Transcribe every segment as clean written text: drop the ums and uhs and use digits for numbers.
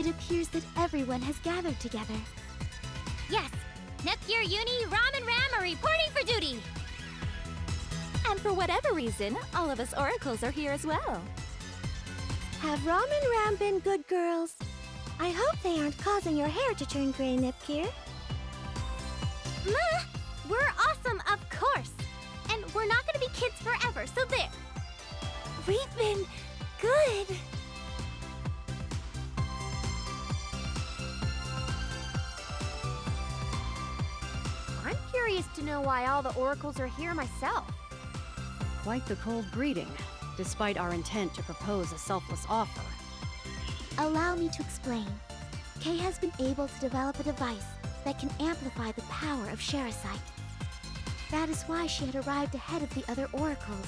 It appears that everyone has gathered together. Yes! Nepgear, Uni, Ram, and Ram are reporting for duty! And for whatever reason, all of us oracles are here as well. Have Ram and Ram been good girls? I hope they aren't causing your hair to turn gray, Nepgear. We're awesome, of course! And we're not gonna be kids forever, so there! We've been good. I'm curious to know why all the oracles are here myself. Quite the cold greeting, despite our intent to propose a selfless offer. Allow me to explain. Kay has been able to develop a device that can amplify the power of Sherasite. That is why she had arrived ahead of the other oracles,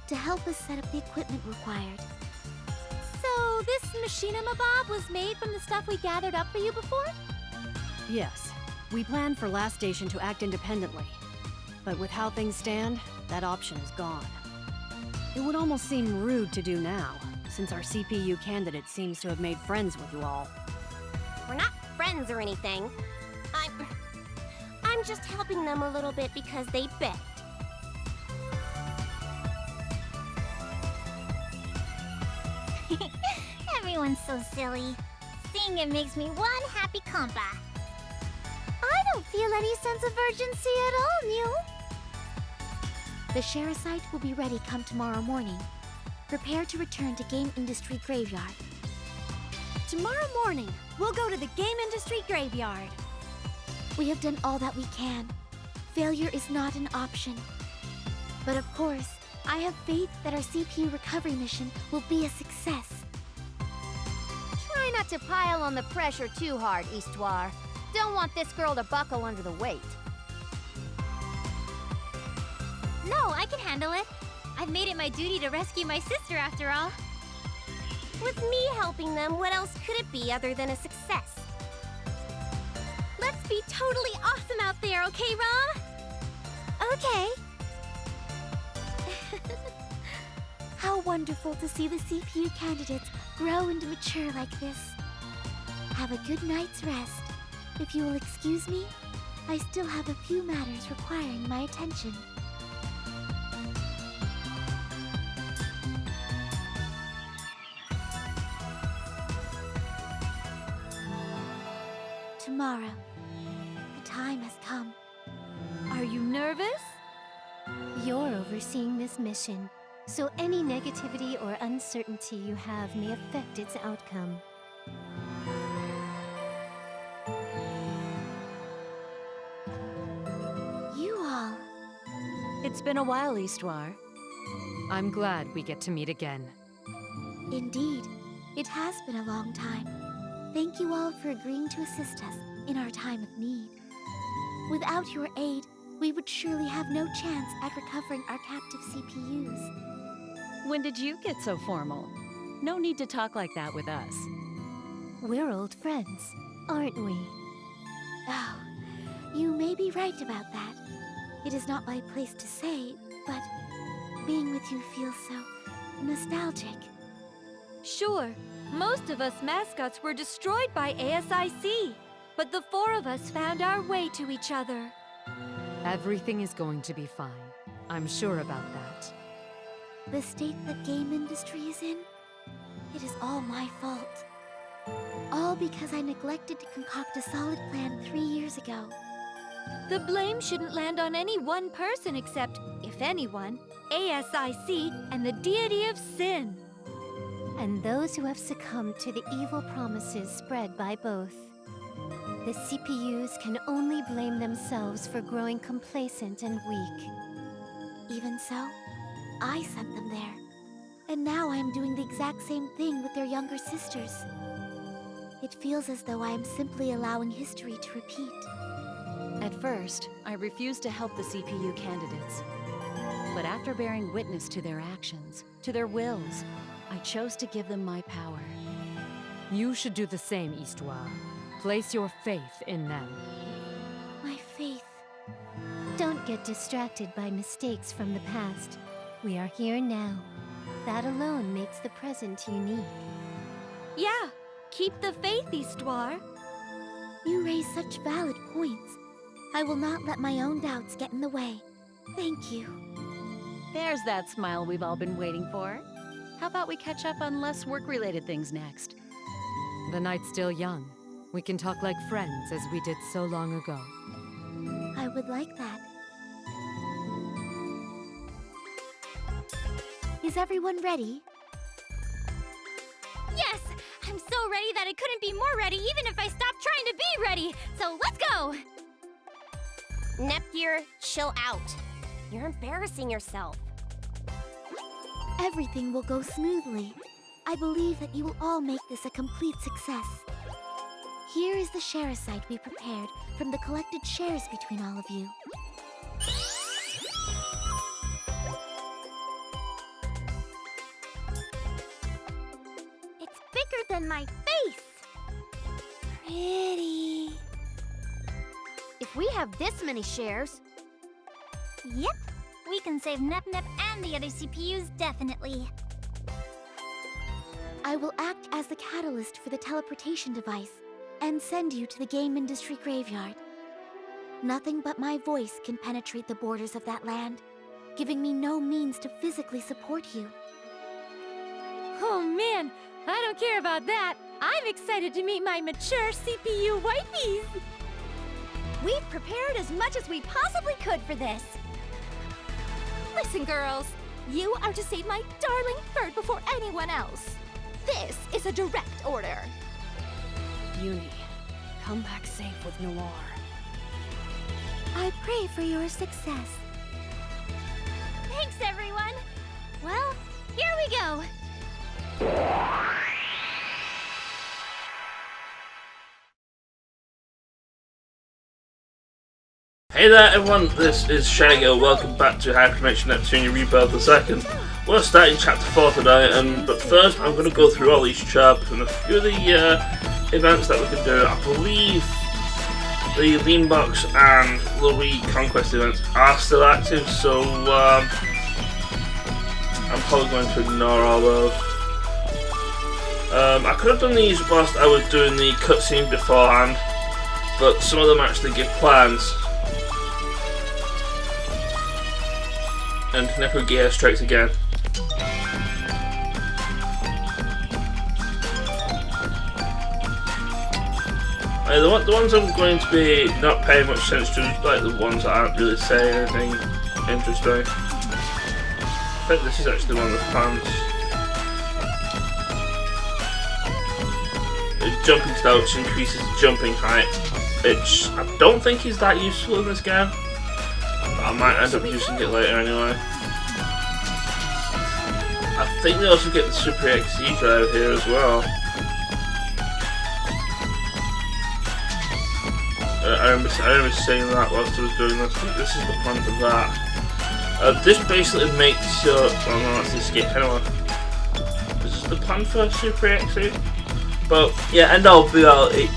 to help us set up the equipment required. So this machinima bob was made from the stuff we gathered up for you before? Yes, we planned for Last Station to act independently. But with how things stand, that option is gone. It would almost seem rude to do now, since our CPU candidate seems to have made friends with you all. We're not friends or anything. I'm just helping them a little bit because they begged. Everyone's so silly. Seeing it makes me one happy compa. I don't feel any sense of urgency at all, Mew. The Sherasite will be ready come tomorrow morning. Prepare to return to Gaminsustri Graveyard. Tomorrow morning, we'll go to the Gaminsustri Graveyard. We have done all that we can. Failure is not an option. But of course, I have faith that our CPU recovery mission will be a success. Try not to pile on the pressure too hard, Histoire. Don't want this girl to buckle under the weight. No, I can handle it. I've made it my duty to rescue my sister after all. With me helping them, what else could it be other than a success? Let's be totally awesome out there, okay, Ram? Okay. How wonderful to see the CPU candidates grow and mature like this. Have a good night's rest. If you will excuse me, I still have a few matters requiring my attention. Tomorrow, the time has come. Are you nervous? You're overseeing this mission, so any negativity or uncertainty you have may affect its outcome. You all. It's been a while, Histoire. I'm glad we get to meet again. Indeed, it has been a long time. Thank you all for agreeing to assist us in our time of need. Without your aid, we would surely have no chance at recovering our captive CPUs. When did you get so formal? No need to talk like that with us. We're old friends, aren't we? Oh, you may be right about that. It is not my place to say, but being with you feels so nostalgic. Sure, most of us mascots were destroyed by ASIC, but the four of us found our way to each other. Everything is going to be fine. I'm sure about that. The state that game industry is in, it is all my fault. All because I neglected to concoct a solid plan 3 years ago. The blame shouldn't land on any one person except, if anyone, ASIC and the deity of sin. And those who have succumbed to the evil promises spread by both. The CPUs can only blame themselves for growing complacent and weak. Even so, I sent them there. And now I am doing the exact same thing with their younger sisters. It feels as though I am simply allowing history to repeat. At first, I refused to help the CPU candidates. But after bearing witness to their actions, to their wills, I chose to give them my power. You should do the same, Histoire. Place your faith in them. My faith. Don't get distracted by mistakes from the past. We are here now. That alone makes the present unique. Yeah, keep the faith, Histoire. You raise such valid points. I will not let my own doubts get in the way. Thank you. There's that smile we've all been waiting for. How about we catch up on less work-related things next? The night's still young. We can talk like friends as we did so long ago. I would like that. Is everyone ready? Yes! I'm so ready that I couldn't be more ready even if I stopped trying to be ready! So let's go! Nepgear, chill out. You're embarrassing yourself. Everything will go smoothly. I believe that you will all make this a complete success. Here is the share site we prepared from the collected shares between all of you. It's bigger than my face! Pretty. If we have this many shares... Yep, we can save Nep and the other CPUs definitely. I will act as the catalyst for the teleportation device and send you to the Gaminsustri Graveyard. Nothing but my voice can penetrate the borders of that land, giving me no means to physically support you. Oh man, I don't care about that. I'm excited to meet my mature CPU wifeys. We've prepared as much as we possibly could for this. Listen, girls, you are to save my darling bird before anyone else. This is a direct order. Uni, come back safe with Noir. I pray for your success. Thanks, everyone! Well, here we go! Hey there everyone, this is GeGe. Welcome back to Hyperdimension Neptunia Birth 2. We're starting chapter 4 today, but first I'm going to go through all these chapters and a few of the events that we can do. I believe the Lean Box and Louis Conquest events are still active, so I'm probably going to ignore all those. I could have done these whilst I was doing the cutscene beforehand, but some of them actually give plans. And Neptunia strikes again. The ones I'm going to be not paying much attention to, like the ones that aren't really saying anything interesting. I think this is actually one of the plans. Jumping style, which increases jumping height, which I don't think is that useful in this game. I might end up using it later anyway. I think they also get the Super XE drive here as well. I remember saying that whilst I was doing this. I think this is the plan for that. This basically makes your... well, no, that's the escape anyway. This is the plan for Super XE. But yeah, end all be all, it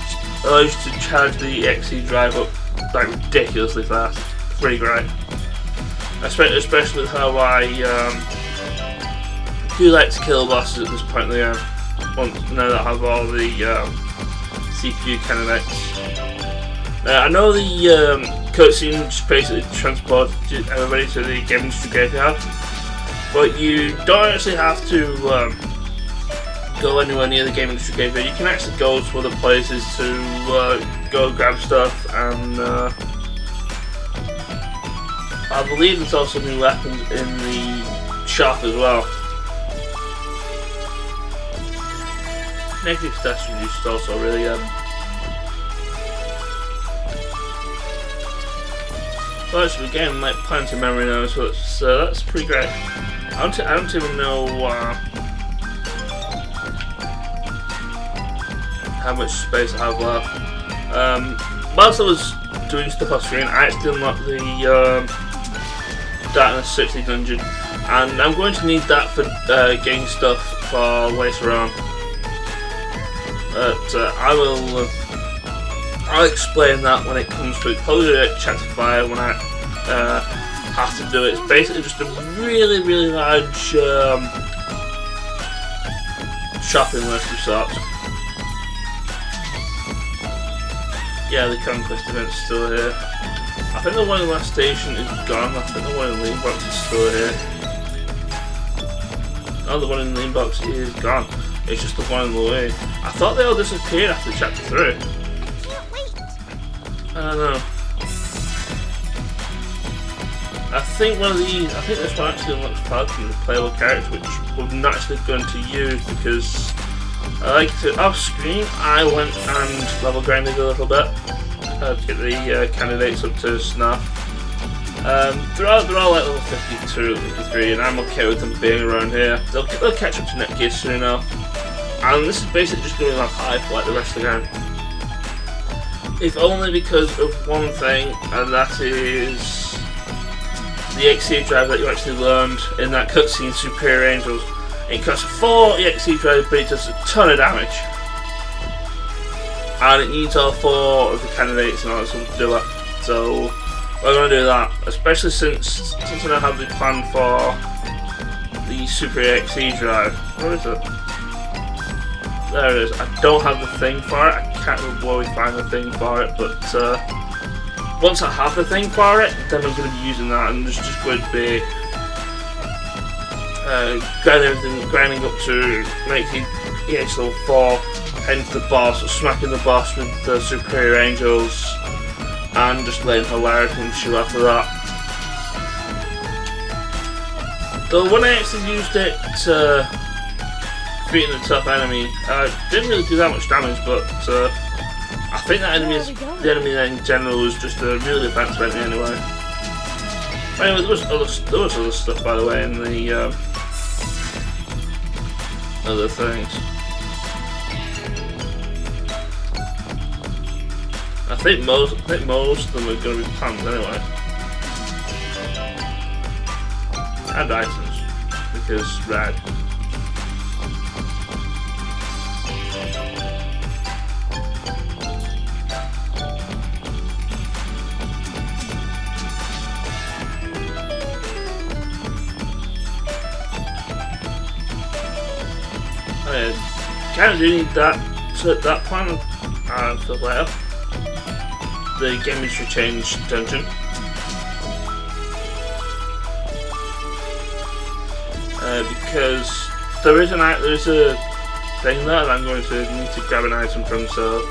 allows you to charge the XE drive up like ridiculously fast. Pretty great, especially with how I do like to kill bosses at this point in the game. Now that I have all the CPU candidates. I know the cutscene just basically transports everybody to the Gaminsustri Graveyard, but you don't actually have to go anywhere near the Gaminsustri Graveyard. You can actually go to other places to go grab stuff and. I believe there's also new weapons in the shop as well. Negative stats reduced is also really good. Well, actually, the game like plans in memory now, so that's pretty great. I don't even know how much space I have left. Whilst I was doing stuff off screen, I actually unlocked the Darkness 60 dungeon, and I'm going to need that for getting stuff for later on. But I'll explain that when it comes to it. Probably at chapter 5 when I have to do it. It's basically just a really large shopping list of sorts. Yeah, the conquest event's still here. I think the one in the last station is gone. I think the one in the inbox is still here. Oh, the one in the inbox is gone. It's just the one in the way. I thought they all disappeared after chapter 3. I can't wait. I don't know. I think this one actually unlocks Falcon, the playable character, which we're not actually going to use because I like to off screen. I went and level grinded a little bit to get the candidates up to snuff. They're all like level 52, 53, and I'm okay with them being around here. They'll catch up to Netgear soon enough. And this is basically just going to be my pipe like the rest of the game. If only because of one thing, and that is the EXE drive that you actually learned in that cutscene, Superior Angels. It costs 4 EXE drives, but it does a ton of damage. And it needs all 4 of the candidates in order to do it. So we're going to do that, especially since I don't have the plan for the Superior EXE drive. Where is it? There it is. I don't have the thing for it. I can't remember where we find the thing for it, but once I have the thing for it, then I'm going to be using that, and it's just going to be grinding up to make the EX level 4, heading to the boss, smacking the boss with the Superior Angels, and just letting hilarious and chill after that. Though when I actually used it to beating the top enemy, didn't really do that much damage, but I think that the enemy in general was just a really advanced enemy anyway. Anyway, there was other stuff, by the way, in the other things. I think most of them are going to be plants anyway, and items because red. Kind of do need that plan for later. The Gaminsustri change dungeon. Because there is a thing there that I'm going to need to grab an item from. So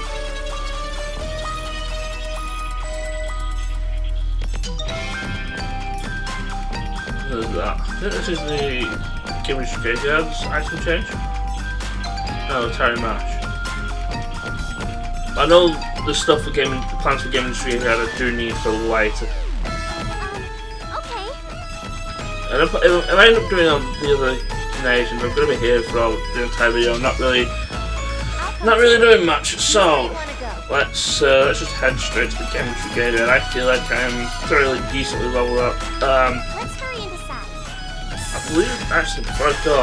there's that. I think this is the Gaminsustri Graveyard's item change. No, Terry Mash. I know the stuff for the plans for Gaminsustri Graveyard I do need for later. Okay. And if I end up doing on the other nations, I'm going to be here for the entire video. Not really doing much. So let's just head straight to the Gaminsustri Graveyard. I feel like I am thoroughly decently leveled up. Let's hurry and decide. I believe actually before I go,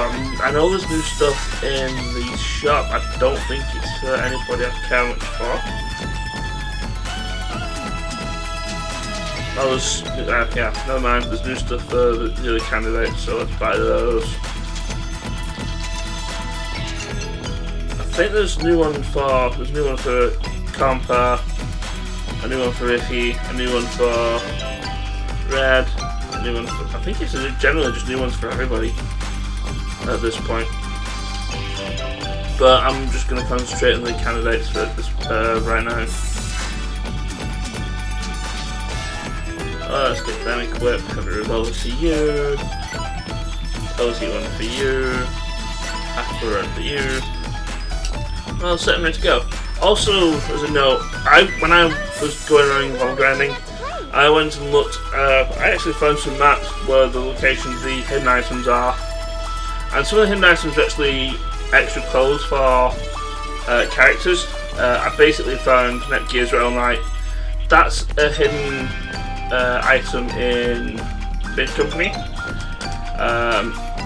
I know there's new stuff in the shop. I don't think it's for anybody I care much for. Oh, yeah, never mind. There's new stuff for the other candidates, so let's buy those. I think there's a new one for Compa, a new one for Iffy, a new one for Red. I think it's generally just new ones for everybody at this point. But I'm just going to concentrate on the candidates for this right now. Let's get them equipped. Have a revolver for you. Cozy one for you. Aqua run for you. Well, set them ready to go. Also, as a note, when I was going around while grinding, I went and looked. I actually found some maps where the locations of the hidden items are, and some of the hidden items are actually extra clothes for characters. I basically found Netgear's Realm Knight. That's a hidden item in Bid Company.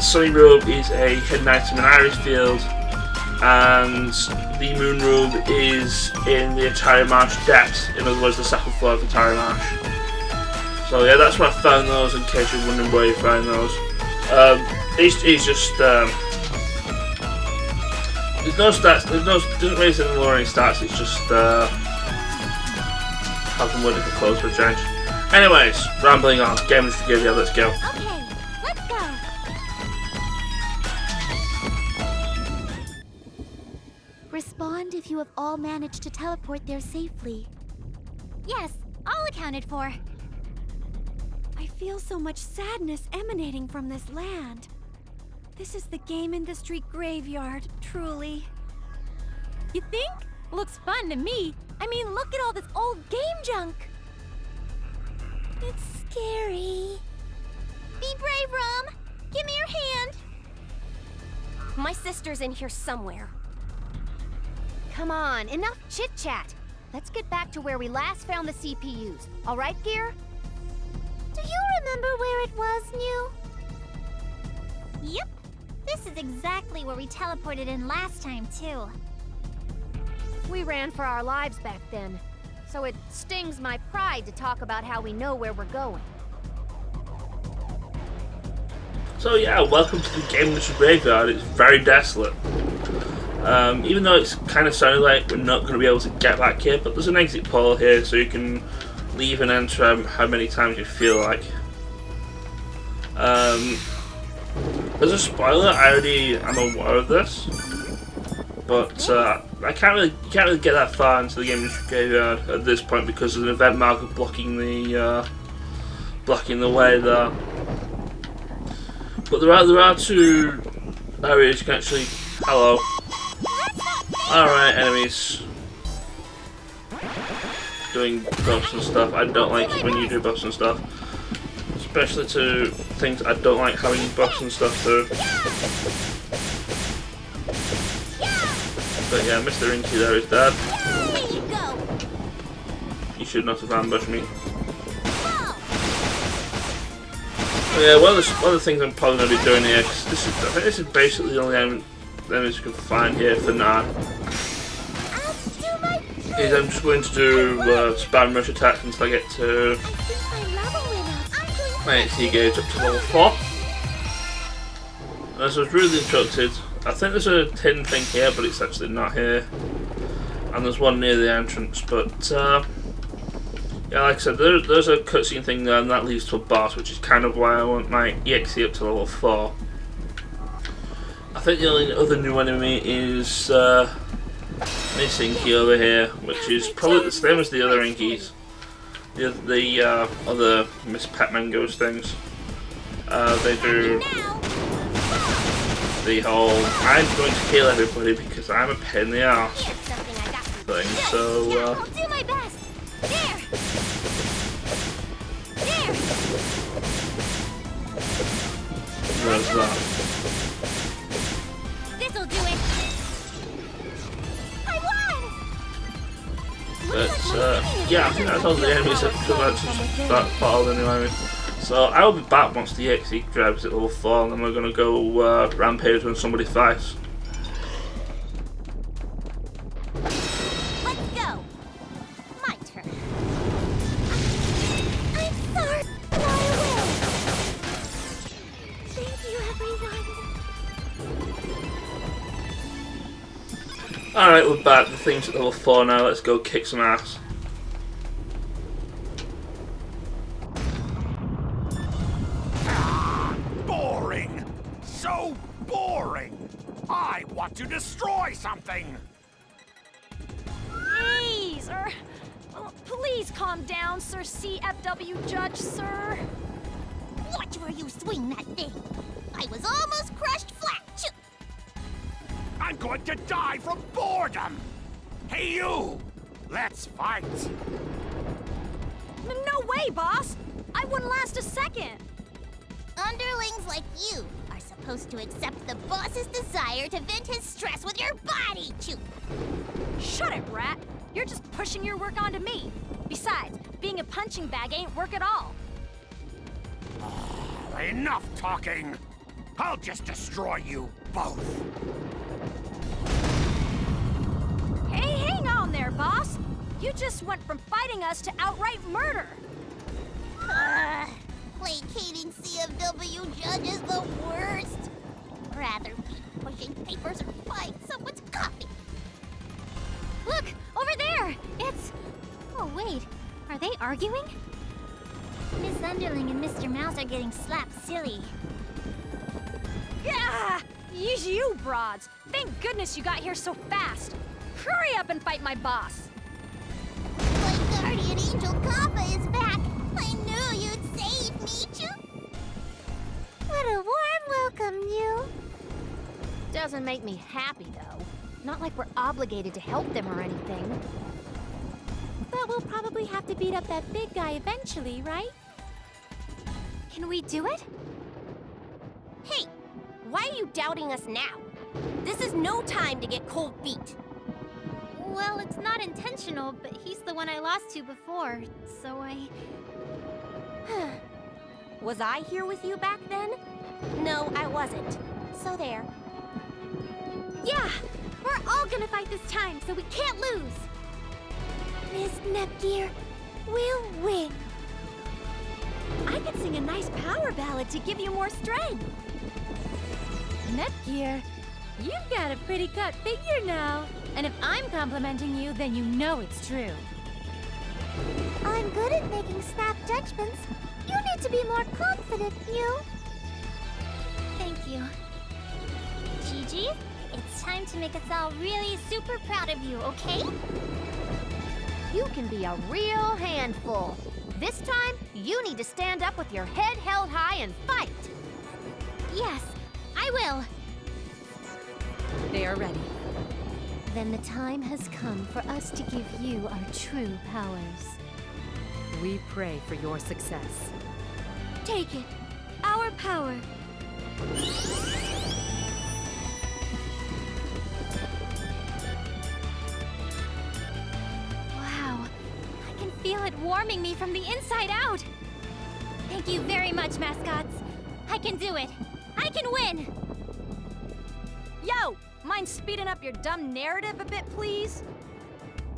Sunny Robe is a hidden item in Iris Field, and the Moon Robe is in the Atari Marsh Depths, in other words the second floor of the Atari Marsh. So yeah, that's where I found those, in case you're wondering where you find those. It's just there's no stats, doesn't raise any lowering stats, it's just have them ready for close for a change. Anyways, rambling on. Gaminsustri Graveyard, let's go. Okay, let's go. Respond if you have all managed to teleport there safely. Yes, all accounted for. I feel so much sadness emanating from this land. This is the Gaminsustri Graveyard, truly. You think? Looks fun to me. I mean, look at all this old game junk. It's scary. Be brave, Rom. Give me your hand. My sister's in here somewhere. Come on, enough chit-chat. Let's get back to where we last found the CPUs. All right, Gear? Do you remember where it was, New? Yep. This is exactly where we teleported in last time, too. We ran for our lives back then, so it stings my pride to talk about how we know where we're going. So yeah, welcome to the Gaminsustri Graveyard. It's very desolate. Even though it's kind of sounding like we're not going to be able to get back here, but there's an exit pole here, so you can leave and enter how many times you feel like. As a spoiler, I already am aware of this, but you can't really get that far into the Gaminsustri Graveyard at this point because there's an event marker blocking the way there. But there are two areas you can actually. Hello. Alright, enemies. Doing buffs and stuff. I don't like it when you do buffs and stuff. Especially to things I don't like having buffs and stuff to. But yeah, Mr. Inky there is dead. You should not have ambushed me. But yeah, one of the things I'm probably going to be doing here, because I think this is basically the only enemies you can find here for now, is I'm just going to do spam rush attacks until I get to my XP gauge up to level 4. And as I was really instructed, I think there's a tin thing here, but it's actually not here. And there's one near the entrance, but yeah, like I said, there's a cutscene thing there, and that leads to a boss, which is kind of why I want my EXE up to level 4. I think the only other new enemy is Miss Inky over here, which is probably the same as the other Inkies. The other Miss Pet Mangoes things. They do the whole I'm going to kill everybody because I'm a pain in the ass thing. So I'll do my best. There. there's that. This'll do it. I won. But yeah, I think that's all the enemies that come out to that battle anyway. So I will be back once the EXE drives at level 4, and then we're going to go rampage when somebody fights. Let's go. My turn. I'm sorry, but I will. Thank you, everyone. Alright, we're back. The thing's at level 4 now. Let's go kick some ass. Boring! So boring! I want to destroy something! Please calm down, Sir CFW Judge, sir. Watch where you swing that thing. I was almost crushed flat. I'm going to die from boredom! Hey you! Let's fight! No way, boss! I wouldn't last a second. Underlings like you are supposed to accept the boss's desire to vent his stress with your body, Chew. Shut it, rat. You're just pushing your work onto me. Besides, being a punching bag ain't work at all. Enough talking! I'll just destroy you both! Hey, hang on there, boss. You just went from fighting us to outright murder. Placating CFW judge is the worst. Rather be pushing papers or buying someone's coffee. Look, over there! It's... Oh, wait. Are arguing? Miss Underling and Mr. Mouse are getting slapped silly. Yeah! You broads! Thank goodness you got here so fast! Hurry up and fight my boss! My guardian angel Kappa is back! I knew you'd save me, What a warm welcome, you. Doesn't make me happy, though. Not like we're obligated to help them or anything. But we'll probably have to beat up that big guy eventually, right? Can we do it? Hey! Why are you doubting us now? This is no time to get cold feet. Well, it's not intentional, but he's the one I lost to before, so I... Was I here with you back then? No, I wasn't. So there. Yeah! We're all gonna fight this time, so we can't lose! Miss Nepgear, we'll win. I could sing a nice power ballad to give you more strength. Nepgear, you've got a pretty cut figure now. And if I'm complimenting you, then you know it's true. I'm good at making snap judgments. You need to be more confident, you. Thank you. GeGe, it's time to make us all really super proud of you, okay? You can be a real handful. This time, you need to stand up with your head held high and fight. Yes, I will. They are ready. Then the time has come for us to give you our true powers. We pray for your success. Take it. Our power. Wow, I can feel it warming me from the inside out. Thank you very much, mascots. I can do it. I can win. Yo! Mind speeding up your dumb narrative a bit, please?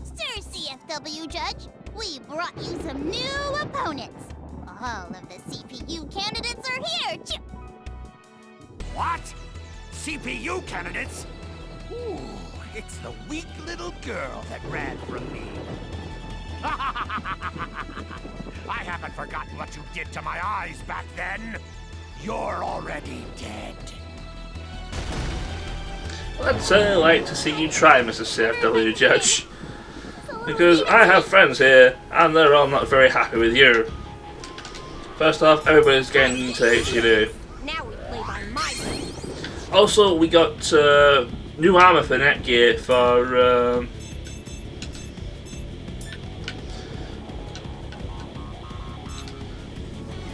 Sir CFW Judge, we brought you some new opponents. All of the CPU candidates are here. What? CPU candidates? Ooh, it's the weak little girl that ran from me. I haven't forgotten what you did to my eyes back then. You're already dead. I'd certainly like to see you try, Mr. CFW Judge. Because I have friends here, and they're all not very happy with you. First off, everybody's getting into HUD. Now we play by my rules. Also, we got new armor for Netgear for...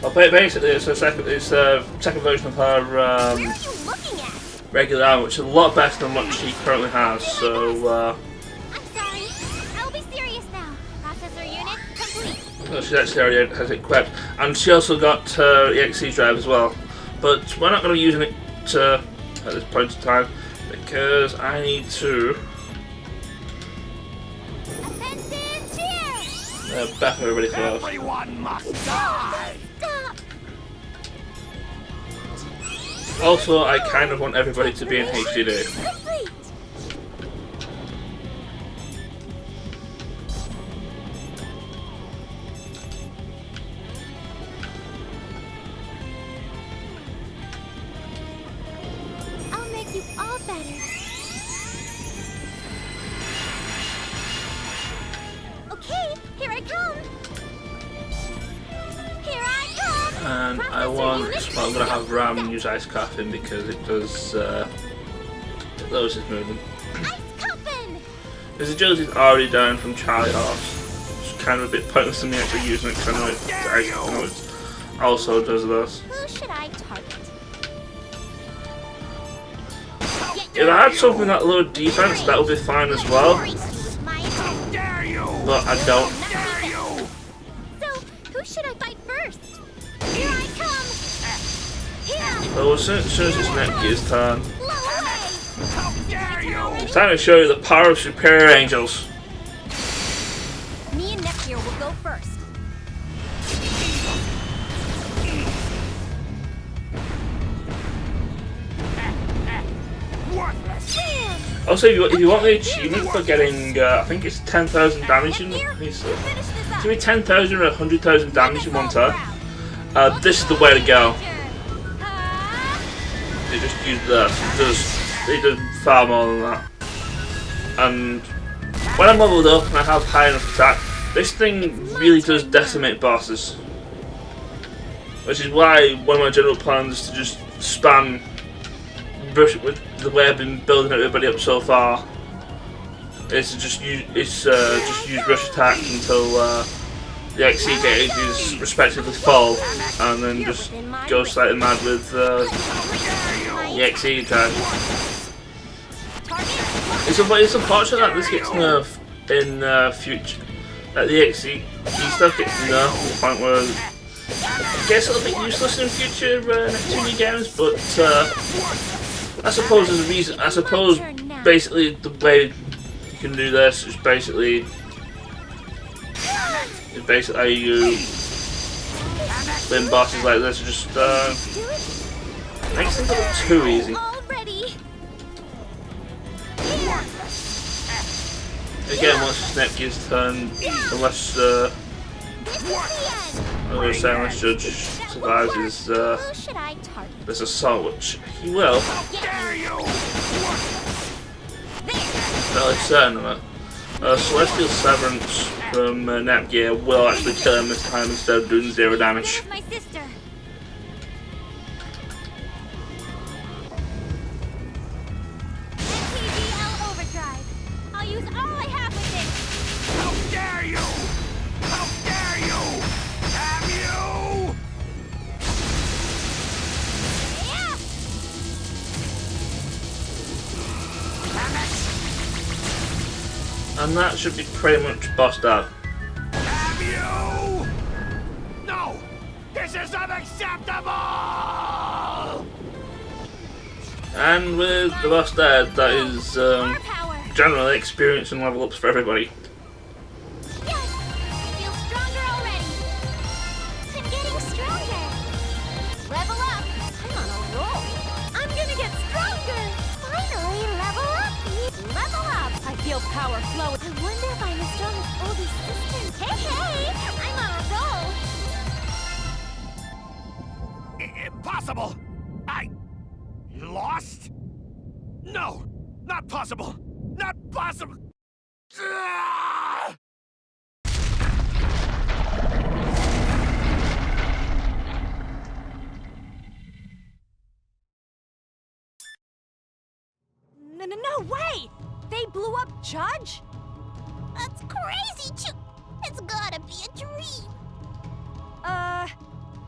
well, basically, it's a second version of her Where are you looking at? regular armor, which is a lot better than what she currently has. So, I'm sorry. I'll be serious now. Processor unit complete. well, she actually already has it equipped, and she also got her EXE drive as well. But we're not going to be using it at this point in time because I need to Offensive cheer! back everybody first. Everyone must die! Stop! Also, I kind of want everybody to be in HDD. Complete! I'll make you all better. Okay, here I come! Here I come! And I want, well, I'm going to have Ram use Ice Coffin because it does, it lowers his movement. Ice Coffin! His agility's already down from Charlie Horse. It's kind of a bit pointless to me actually using it because I know it also does this. Who should I target? If I had something that lowered defense, that would be fine as well, Dare you! but I don't. Dare you! So, who should I fight first? Here I come! Here! So as soon as it's Netgear's turn, Blow away! How dare you! it's time to show you the power of superior angels. Me and Nepgear will go first. Worthless! Also, if you want the achievement for getting, I think it's 10,000 damage in Nepgear, his you finish this up! to be 10,000 or 100,000 damage in one turn. This is the way to go. They just use that. They do far more than that. And when I'm leveled up and I have high enough attack, this thing really does decimate bosses. Which is why one of my general plans is to just spam brush with the way I've been building everybody up so far. Is to just use rush attack until the XC gauges respectively fall, and then just go slightly mad with the XE attack. It's unfortunate that this gets nerfed in future. That the XE stuff gets nerfed to the point where it gets a little bit useless in future Neptunia games, but I suppose there's a reason. I suppose basically the way you can do this is basically how you win bosses like this. Just makes things a little too easy. Again, once it's Neptune's turn, unless Judge survives his this assault, which he will. Fairly certain of it. Celestial Severance from Nepgear will actually kill him this time instead of doing 0 damage. And that should be pretty much bossed out. Have you? No! This is unacceptable! And with the boss dead, that is generally experience and level ups for everybody. Power flow. I wonder if I'm as strong as older sisters. Hey, I'm on a roll. Impossible! I lost? No, not possible. Not possible. No way! They blew up Judge? That's crazy, it's gotta be a dream.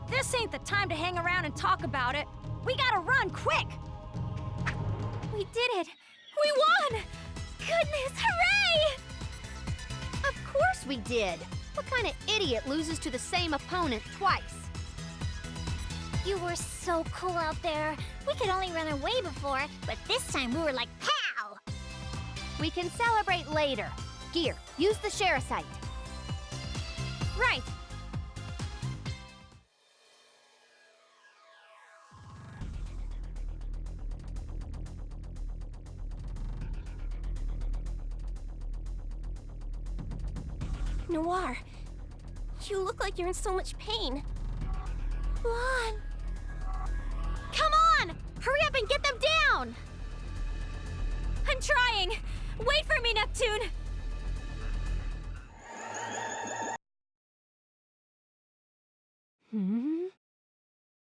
This ain't the time to hang around and talk about it. We gotta run, quick! We did it! We won! Goodness, hooray! Of course we did! What kind of idiot loses to the same opponent twice? You were so cool out there. We could only run away before, but this time we were like, pow! We can celebrate later. Gear, use the share site. Right. Noir, you look like you're in so much pain. Blonde! Come on! Hurry up and get them down! I'm trying! Wait for me, Neptune!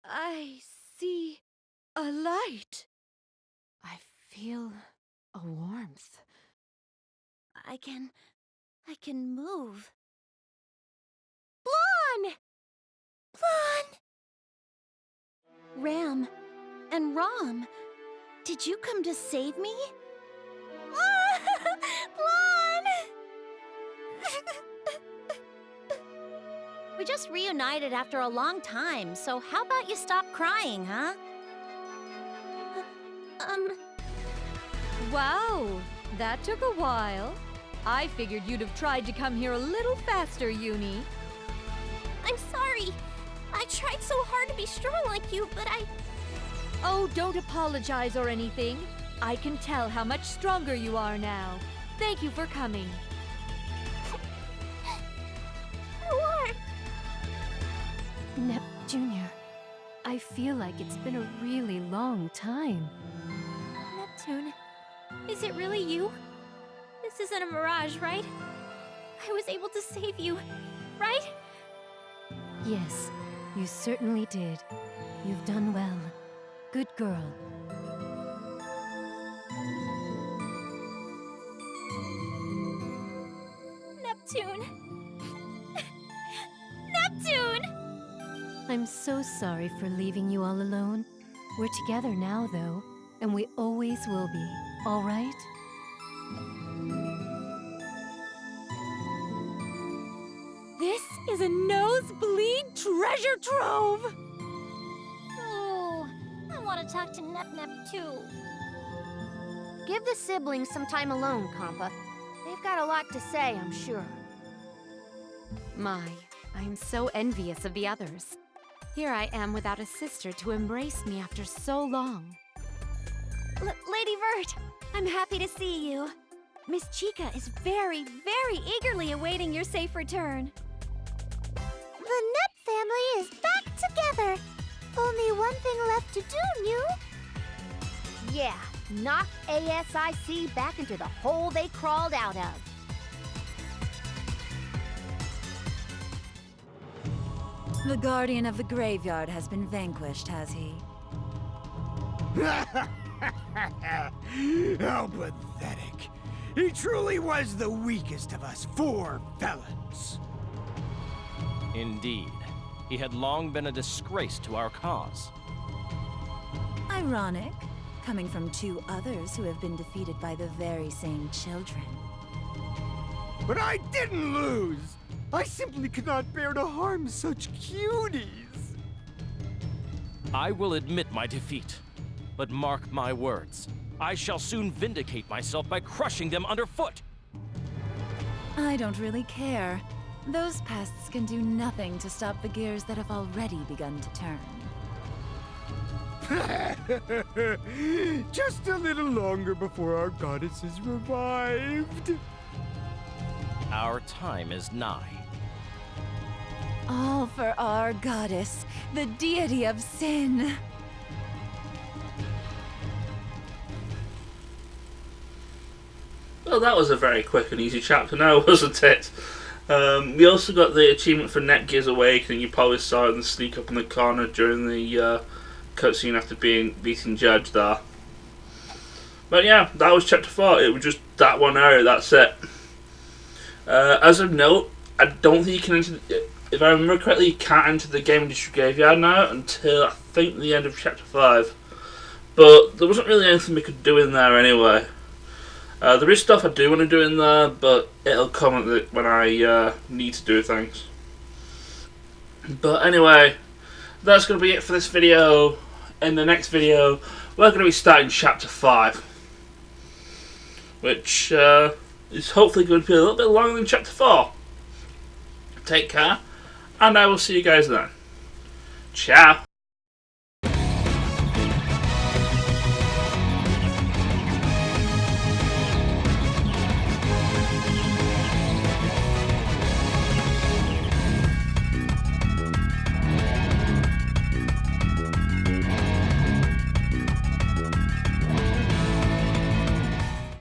I see a light. I feel a warmth. I can move. Blonde! Ram and Rom, did you come to save me? Blonde! We just reunited after a long time, so how about you stop crying, huh? Wow, that took a while. I figured you'd have tried to come here a little faster, Uni. I'm sorry. I tried so hard to be strong like you, but Oh, don't apologize or anything. I can tell how much stronger you are now. Thank you for coming. Nep Jr., I feel like it's been a really long time. Neptune, is it really you? This isn't a mirage, right? I was able to save you, right? Yes, you certainly did. You've done well. Good girl. Neptune! Neptune! I'm so sorry for leaving you all alone. We're together now, though, and we always will be, all right? This is a nosebleed treasure trove! Oh, I want to talk to Nep too. Give the siblings some time alone, Compa. They've got a lot to say, I'm sure. My, I'm so envious of the others. Here I am without a sister to embrace me after so long. Lady Vert, I'm happy to see you. Miss Chica is very, very eagerly awaiting your safe return. The Nep family is back together. Only one thing left to do, Mew. Yeah, knock ASIC back into the hole they crawled out of. The Guardian of the Graveyard has been vanquished, has he? How pathetic. He truly was the weakest of us 4 felons. Indeed. He had long been a disgrace to our cause. Ironic, coming from 2 others who have been defeated by the very same children. But I didn't lose! I simply could not bear to harm such cuties! I will admit my defeat, but mark my words. I shall soon vindicate myself by crushing them underfoot! I don't really care. Those pests can do nothing to stop the gears that have already begun to turn. Just a little longer before our goddess is revived. Our time is nigh. All for our goddess, the deity of sin. Well, that was a very quick and easy chapter now, wasn't it? We also got the achievement for Netgear's Awakening. You probably saw it in the sneak up in the corner during the cutscene after beating Judge there. But yeah, that was chapter 4. It was just that one area, that's it. As a note, I don't think you can enter, if I remember correctly, you can't enter the Gaminsustri Graveyard now until I think the end of chapter 5. But there wasn't really anything we could do in there anyway. There is stuff I do want to do in there, but it'll come when I need to do things. But anyway, that's going to be it for this video. In the next video, we're going to be starting chapter 5. Which is hopefully going to be a little bit longer than chapter 4. Take care, and I will see you guys then. Ciao!